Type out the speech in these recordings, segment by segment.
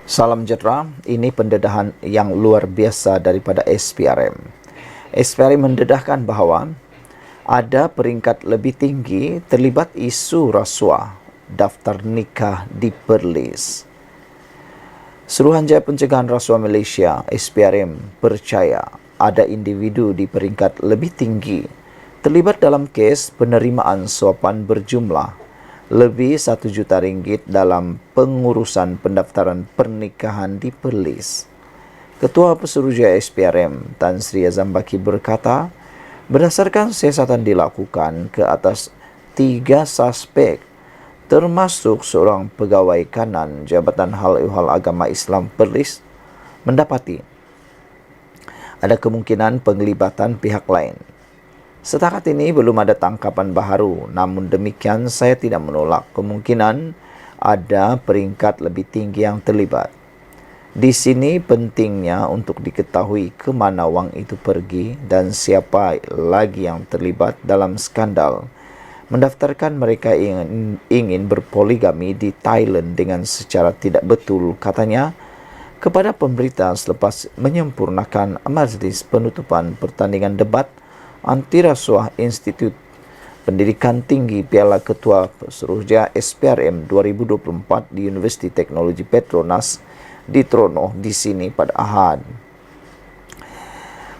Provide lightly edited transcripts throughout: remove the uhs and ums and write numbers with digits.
Salam sejahtera, ini pendedahan yang luar biasa daripada SPRM. SPRM mendedahkan bahawa ada peringkat lebih tinggi terlibat isu rasuah, daftar nikah diperlis. Suruhanjaya Pencegahan Rasuah Malaysia (SPRM) percaya ada individu di peringkat lebih tinggi terlibat dalam kes penerimaan suapan berjumlah lebih RM1 juta dalam pengurusan pendaftaran pernikahan diperlis. Ketua Pesuruhjaya SPRM Tan Sri Azam Baki berkata, berdasarkan siasatan dilakukan ke atas 3 suspek, termasuk seorang pegawai kanan Jabatan Hal Ehwal Agama Islam Perlis, mendapati ada kemungkinan penglibatan pihak lain. Setakat ini belum ada tangkapan baharu, namun demikian saya tidak menolak kemungkinan ada peringkat lebih tinggi yang terlibat. Di sini pentingnya untuk diketahui ke mana wang itu pergi dan siapa lagi yang terlibat dalam skandal mendaftarkan mereka ingin berpoligami di Thailand dengan secara tidak betul, katanya, kepada pemberita selepas menyempurnakan majlis penutupan pertandingan debat anti rasuah Institut Pendidikan Tinggi Piala Ketua Pesuruhjaya SPRM 2024 di Universiti Teknologi Petronas di Tronoh di sini pada Ahad.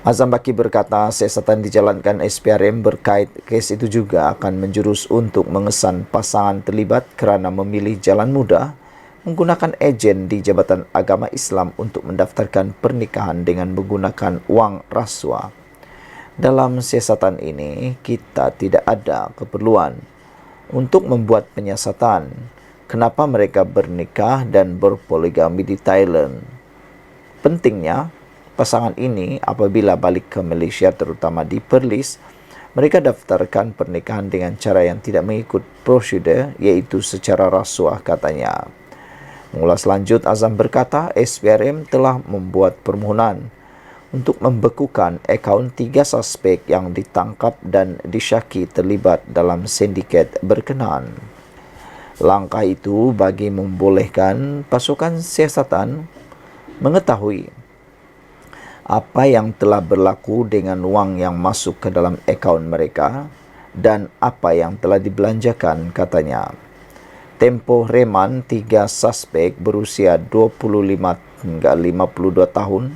Azam Baki berkata siasatan dijalankan SPRM berkait kes itu juga akan menjurus untuk mengesan pasangan terlibat kerana memilih jalan mudah menggunakan ejen di Jabatan Agama Islam untuk mendaftarkan pernikahan dengan menggunakan wang rasuah. Dalam siasatan ini, kita tidak ada keperluan untuk membuat penyiasatan kenapa mereka bernikah dan berpoligami di Thailand. Pentingnya, pasangan ini apabila balik ke Malaysia terutama di Perlis, mereka daftarkan pernikahan dengan cara yang tidak mengikut prosedur, iaitu secara rasuah, katanya. Mengulas lanjut, Azam berkata SPRM telah membuat permohonan untuk membekukan akaun 3 suspek yang ditangkap dan disyaki terlibat dalam sindiket berkenaan. Langkah itu bagi membolehkan pasukan siasatan mengetahui apa yang telah berlaku dengan wang yang masuk ke dalam akaun mereka dan apa yang telah dibelanjakan, katanya. Tempoh reman 3 suspek berusia 25 hingga 52 tahun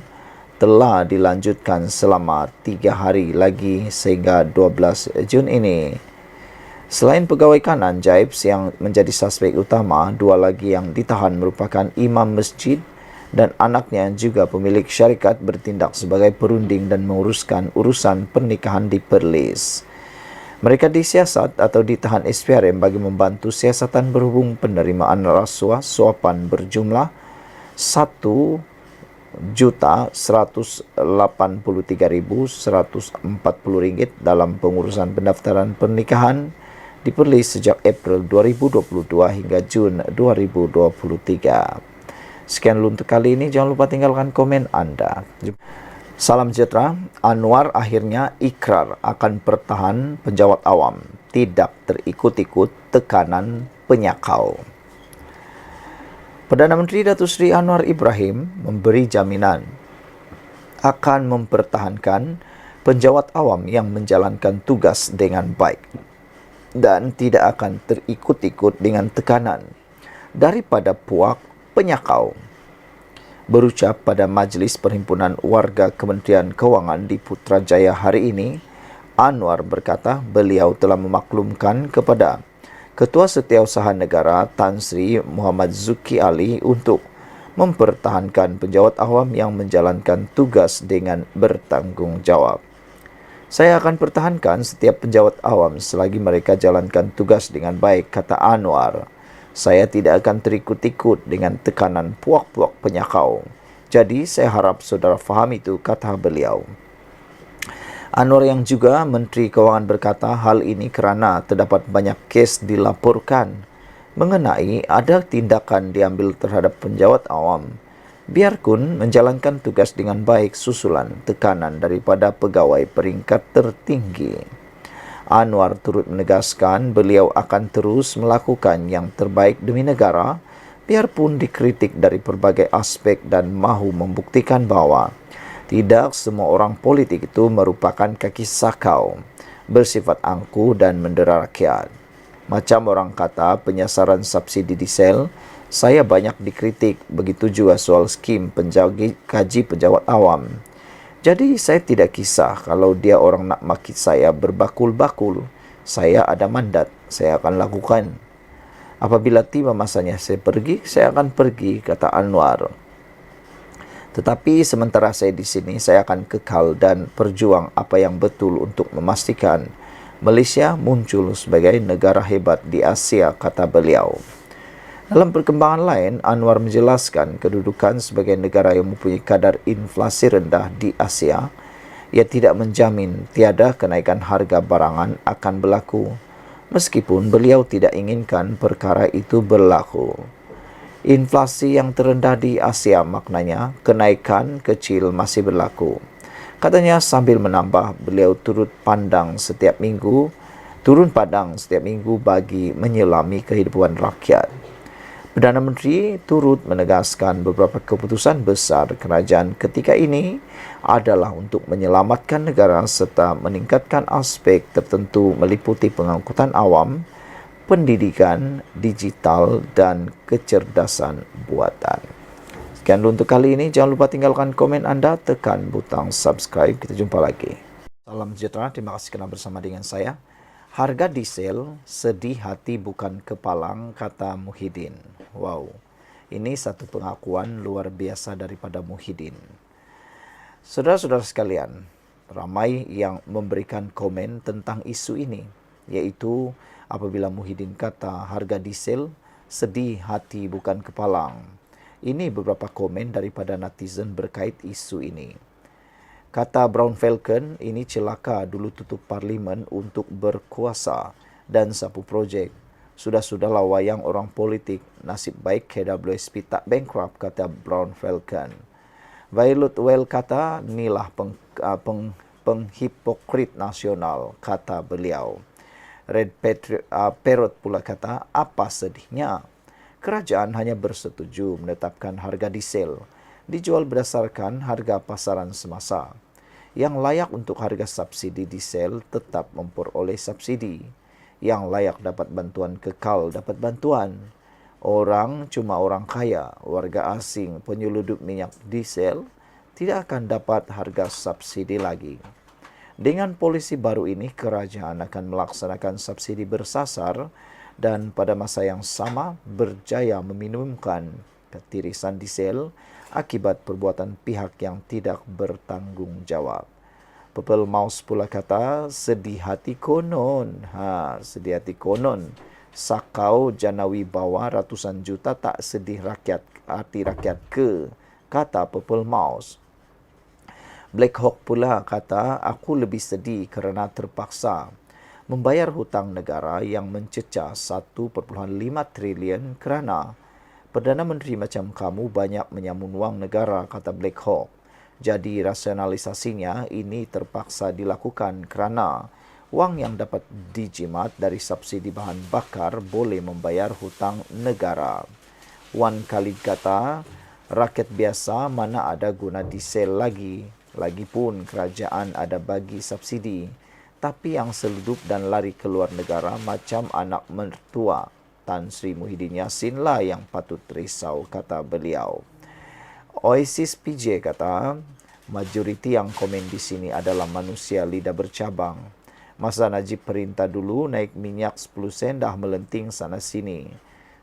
telah dilanjutkan selama 3 hari lagi sehingga 12 Jun ini. Selain pegawai kanan Jaibs yang menjadi suspek utama, 2 lagi yang ditahan merupakan imam masjid dan anaknya juga pemilik syarikat bertindak sebagai perunding dan menguruskan urusan pernikahan di Perlis. Mereka disiasat atau ditahan SPRM bagi membantu siasatan berhubung penerimaan rasuah suapan berjumlah RM1.183.140 dalam pengurusan pendaftaran pernikahan di Perlis sejak April 2022 hingga Jun 2023. Sekian dulu untuk kali ini, jangan lupa tinggalkan komen Anda. Salam sejahtera. Anwar akhirnya ikrar akan pertahan penjawat awam, tidak terikut-ikut tekanan penyakau. Perdana Menteri Datuk Seri Anwar Ibrahim memberi jaminan akan mempertahankan penjawat awam yang menjalankan tugas dengan baik dan tidak akan terikut-ikut dengan tekanan daripada puak penyakau. Berucap pada Majlis Perhimpunan Warga Kementerian Kewangan di Putrajaya hari ini, Anwar berkata beliau telah memaklumkan kepada Ketua Setiausaha Negara Tan Sri Muhammad Zuki Ali untuk mempertahankan penjawat awam yang menjalankan tugas dengan bertanggungjawab. Saya akan pertahankan setiap penjawat awam selagi mereka jalankan tugas dengan baik, kata Anwar. Saya tidak akan terikut-ikut dengan tekanan puak-puak penyakau. Jadi saya harap saudara faham itu, kata beliau. Anwar yang juga Menteri Kewangan berkata hal ini kerana terdapat banyak kes dilaporkan mengenai ada tindakan diambil terhadap penjawat awam biarpun menjalankan tugas dengan baik susulan tekanan daripada pegawai peringkat tertinggi. Anwar turut menegaskan beliau akan terus melakukan yang terbaik demi negara biarpun dikritik dari berbagai aspek dan mahu membuktikan bahwa tidak semua orang politik itu merupakan kaki sakau, bersifat angkuh dan mendera rakyat. Macam orang kata penyasaran subsidi diesel, saya banyak dikritik, begitu juga soal skim gaji pejabat awam. Jadi saya tidak kisah kalau dia orang nak maki saya berbakul-bakul. Saya ada mandat, saya akan lakukan. Apabila tiba masanya saya akan pergi, kata Anwar. Tetapi sementara saya di sini, saya akan kekal dan berjuang apa yang betul untuk memastikan Malaysia muncul sebagai negara hebat di Asia, kata beliau. Dalam perkembangan lain, Anwar menjelaskan kedudukan sebagai negara yang mempunyai kadar inflasi rendah di Asia. Ia tidak menjamin tiada kenaikan harga barangan akan berlaku, meskipun beliau tidak inginkan perkara itu berlaku. Inflasi yang terendah di Asia maknanya kenaikan kecil masih berlaku. Katanya sambil menambah, beliau turun padang setiap minggu bagi menyelami kehidupan rakyat. Perdana Menteri turut menegaskan beberapa keputusan besar kerajaan ketika ini adalah untuk menyelamatkan negara serta meningkatkan aspek tertentu meliputi pengangkutan awam, pendidikan, digital, dan kecerdasan buatan. Sekian dulu untuk kali ini. Jangan lupa tinggalkan komen anda, tekan butang subscribe. Kita jumpa lagi. Salam sejahtera, terima kasih kerana bersama dengan saya. Harga diesel, sedih hati bukan kepalang, kata Muhyiddin. Wow, ini satu pengakuan luar biasa daripada Muhyiddin. Saudara-saudara sekalian, ramai yang memberikan komen tentang isu ini, yaitu apabila Muhyiddin kata harga diesel, sedih hati bukan kepalang. Ini beberapa komen daripada netizen berkait isu ini. Kata Brown Falcon, ini celaka dulu tutup parlimen untuk berkuasa dan sapu projek. Sudah-sudahlah wayang orang politik, nasib baik KWSP tak bankrupt, kata Brown Falcon. Violet Well kata, inilah penghipokrit nasional, kata beliau. Red Parrot pula kata, apa sedihnya? Kerajaan hanya bersetuju menetapkan harga diesel dijual berdasarkan harga pasaran semasa. Yang layak untuk harga subsidi diesel tetap memperoleh subsidi. Yang layak dapat bantuan kekal dapat bantuan. Cuma orang kaya, warga asing, penyeludup minyak diesel tidak akan dapat harga subsidi lagi. Dengan polisi baru ini, kerajaan akan melaksanakan subsidi bersasar dan pada masa yang sama berjaya meminimumkan ketirisan diesel akibat perbuatan pihak yang tidak bertanggungjawab. Purple Mouse pula kata, sedih hati konon. Sedih hati konon. Sakau Janawi bawa ratusan juta tak sedih hati rakyat ke, kata Purple Mouse. Black Hawk pula kata, aku lebih sedih kerana terpaksa membayar hutang negara yang mencecah 1.5 trilion kerana Perdana Menteri macam kamu banyak menyamun wang negara, kata Black Hawk. Jadi rasionalisasinya ini terpaksa dilakukan kerana wang yang dapat dijimat dari subsidi bahan bakar boleh membayar hutang negara. Wan Khalid kata, rakyat biasa mana ada guna diesel lagi. Lagipun kerajaan ada bagi subsidi. Tapi yang seludup dan lari keluar negara macam anak mertua Tan Sri Muhyiddin Yassin lah yang patut risau, kata beliau. Oasis PJ kata, majoriti yang komen di sini adalah manusia lidah bercabang. Masa Najib perintah dulu naik minyak 10 sen dah melenting sana sini.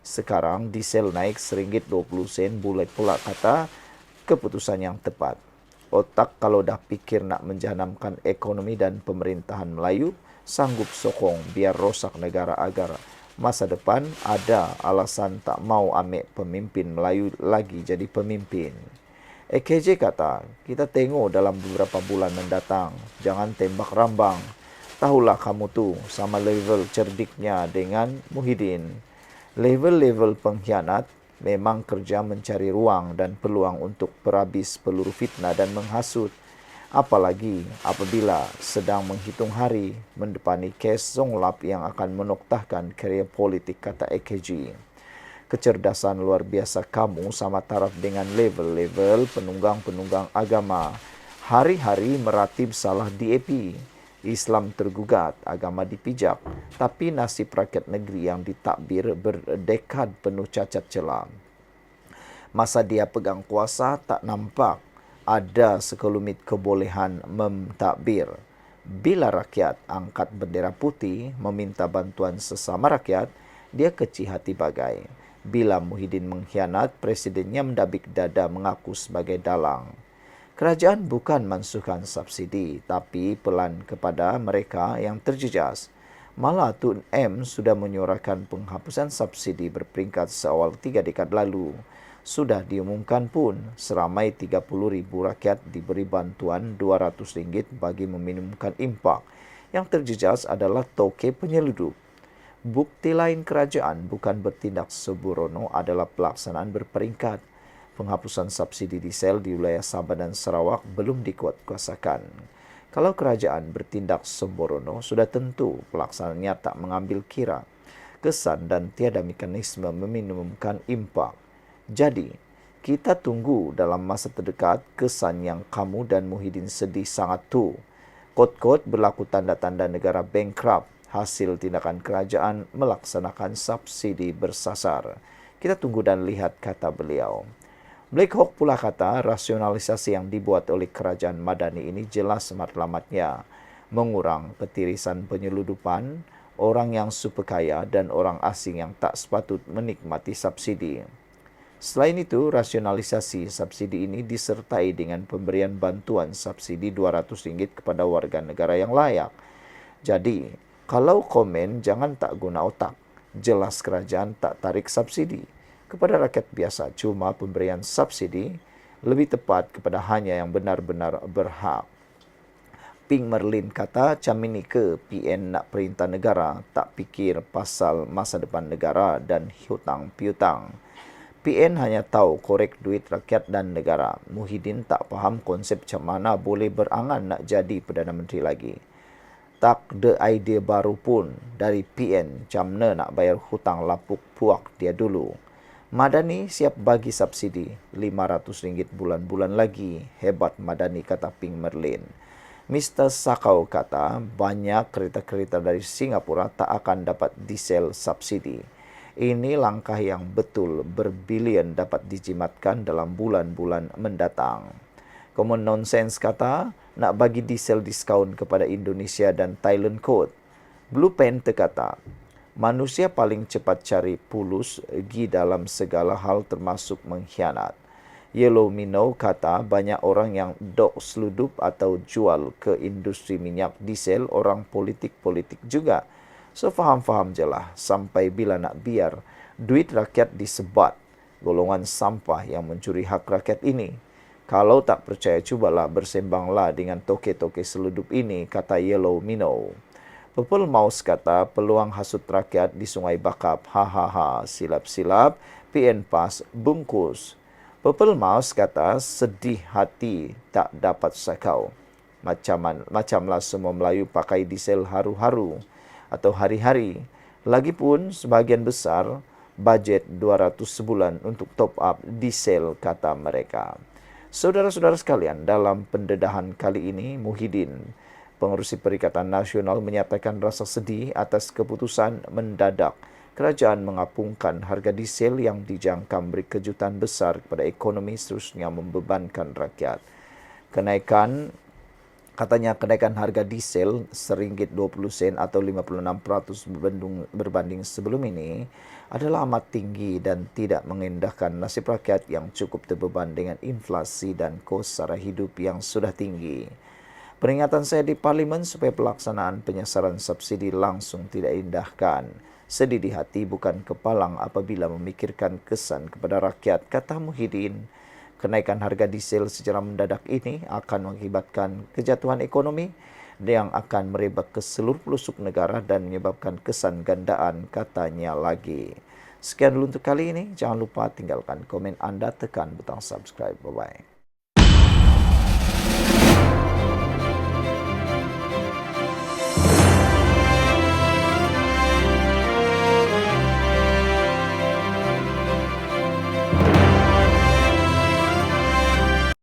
Sekarang diesel naik RM1.20 boleh pula kata keputusan yang tepat. Otak kalau dah pikir nak menjahanamkan ekonomi dan pemerintahan Melayu, sanggup sokong biar rosak negara agar masa depan ada alasan tak mau ambil pemimpin Melayu lagi jadi pemimpin. AKJ kata, kita tengok dalam beberapa bulan mendatang, jangan tembak rambang. Tahulah kamu tu sama level cerdiknya dengan Muhyiddin. Level-level pengkhianat memang kerja mencari ruang dan peluang untuk berhabis peluru fitnah dan menghasut. Apalagi apabila sedang menghitung hari mendepani kes Zonglap yang akan menoktahkan karier politik, kata AKG. Kecerdasan luar biasa kamu sama taraf dengan level-level penunggang-penunggang agama. Hari-hari meratib salah DAP. Islam tergugat, agama dipijak. Tapi nasib rakyat negeri yang ditakbir berdekad penuh cacat celah. Masa dia pegang kuasa tak nampak ada sekelumit kebolehan mentadbir. Bila rakyat angkat bendera putih meminta bantuan sesama rakyat, dia kecil hati bagai. Bila Muhyiddin mengkhianat, presidennya mendabik dada mengaku sebagai dalang. Kerajaan bukan mansuhkan subsidi, tapi pelan kepada mereka yang terjejas. Malah Tun M sudah menyuarakan penghapusan subsidi berperingkat seawal 3 dekad lalu. Sudah diumumkan pun seramai 30,000 rakyat diberi bantuan RM200 bagi meminimumkan impak. Yang terjejas adalah toke penyeludup. Bukti lain kerajaan bukan bertindak sembrono adalah pelaksanaan berperingkat. Penghapusan subsidi diesel di wilayah Sabah dan Sarawak belum dikuatkuasakan. Kalau kerajaan bertindak sembrono, sudah tentu pelaksanaannya tak mengambil kira kesan dan tiada mekanisme meminimumkan impak. Jadi, kita tunggu dalam masa terdekat kesan yang kamu dan Muhyiddin sedih sangat tu. Kot-kot berlaku tanda-tanda negara bankrupt hasil tindakan kerajaan melaksanakan subsidi bersasar. Kita tunggu dan lihat, kata beliau. Black Hawk pula kata rasionalisasi yang dibuat oleh kerajaan Madani ini jelas matlamatnya mengurang petirisan penyeludupan, orang yang super kaya dan orang asing yang tak sepatut menikmati subsidi. Selain itu, rasionalisasi subsidi ini disertai dengan pemberian bantuan subsidi RM200 kepada warga negara yang layak. Jadi, kalau komen jangan tak guna otak. Jelas kerajaan tak tarik subsidi kepada rakyat biasa, cuma pemberian subsidi lebih tepat kepada hanya yang benar-benar berhak. Ping Merlin kata, macam ini ke PN nak perintah negara, tak fikir pasal masa depan negara dan hutang piutang. PN hanya tahu korek duit rakyat dan negara. Muhyiddin tak faham konsep macam mana boleh berangan nak jadi Perdana Menteri lagi. Tak ada idea baru pun dari PN macam mana nak bayar hutang lapuk puak dia dulu. Madani siap bagi subsidi RM500 bulan-bulan lagi. Hebat Madani, kata Ping Merlin. Mr. Sakau kata banyak kereta-kereta dari Singapura tak akan dapat diesel subsidi. Ini langkah yang betul berbilion dapat dijimatkan dalam bulan-bulan mendatang. Common Nonsense kata nak bagi diesel diskaun kepada Indonesia dan Thailand Code. Blue Pen terkata manusia paling cepat cari pulus gi dalam segala hal termasuk mengkhianat. Yellow Minnow kata banyak orang yang dok seludup atau jual ke industri minyak diesel orang politik-politik juga. So faham-faham je lah sampai bila nak biar duit rakyat disebat golongan sampah yang mencuri hak rakyat ini. Kalau tak percaya cubalah bersembanglah dengan toke-toke seludup ini, kata Yellow Minnow. Purple Mouse kata peluang hasut rakyat di Sungai Bakap. Hahaha, silap-silap, PN PAS bungkus. Purple Mouse kata sedih hati tak dapat sakau. Macamlah semua Melayu pakai diesel haru-haru atau hari-hari. Lagipun sebahagian besar bajet 200 sebulan untuk top up diesel, kata mereka. Saudara-saudara sekalian, dalam pendedahan kali ini Muhyiddin, Pengerusi Perikatan Nasional, menyatakan rasa sedih atas keputusan mendadak kerajaan mengapungkan harga diesel yang dijangka memberi kejutan besar kepada ekonomi seterusnya membebankan rakyat. Katanya kenaikan harga diesel RM1.20 atau 56% berbanding sebelum ini adalah amat tinggi dan tidak mengendahkan nasib rakyat yang cukup terbeban dengan inflasi dan kos sara hidup yang sudah tinggi. Peringatan saya di Parlimen supaya pelaksanaan penyasaran subsidi langsung tidak indahkan. Sedih di hati bukan kepalang apabila memikirkan kesan kepada rakyat, kata Muhyiddin. Kenaikan harga diesel secara mendadak ini akan mengakibatkan kejatuhan ekonomi yang akan merebak ke seluruh pelosok negara dan menyebabkan kesan gandaan, katanya lagi. Sekian dulu untuk kali ini. Jangan lupa tinggalkan komen anda, tekan butang subscribe. Bye-bye.